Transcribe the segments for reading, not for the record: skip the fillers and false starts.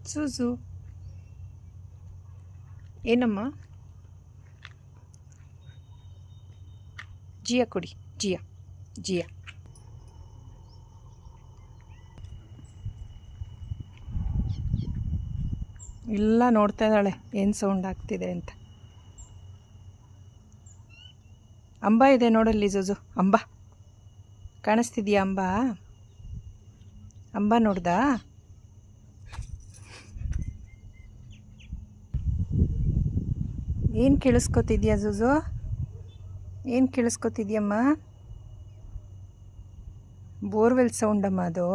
ಸೂಸು ಏನಮ್ಮ ಜಿಯಾ ಕೊಡಿ ಜಿಯಾ ಜಿಯಾ ಎಲ್ಲ ನೋಡ್ತಾ ಇದ್ದಾಳೆ ಏನು ಸೌಂಡ್ ಆಗ್ತಿದೆ ಅಂತ. ಅಂಬ ಇದೆ ನೋಡಲ್ಲಿ ಜೋಜು. ಅಂಬ ಕಾಣಿಸ್ತಿದ್ಯಾ? ಅಂಬ ನೋಡ್ದಾ? ಏನು ಕೇಳಿಸ್ಕೊತಿದ್ಯಾ ಜೋಜು? ಏನು ಕೇಳಿಸ್ಕೊತಿದ್ಯಮ್ಮ? ಬೋರ್ವೆಲ್ ಸೌಂಡಮ್ಮ ಅದು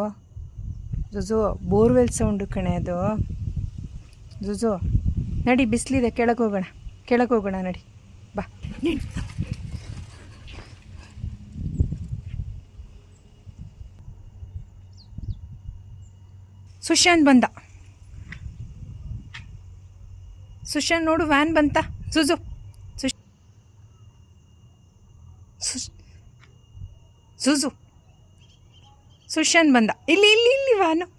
ಜೋಜು. ಬೋರ್ವೆಲ್ ಸೌಂಡು ಕಣೆ ಅದು ಜೋಜು. ನಡಿ, ಬಿಸಿಲಿದೆ, ಕೆಳಗೆ ಹೋಗೋಣ ನಡಿ ಬಾ. ಸುಶಾಂತ್ ಬಂದ. ಸುಶಾಂತ್ ನೋಡು, ವ್ಯಾನ್ ಬಂತ ಜೋಜು. ಸುಶಾಂತ್ ಬಂದ. ಇಲ್ಲಿ ವ್ಯಾನು.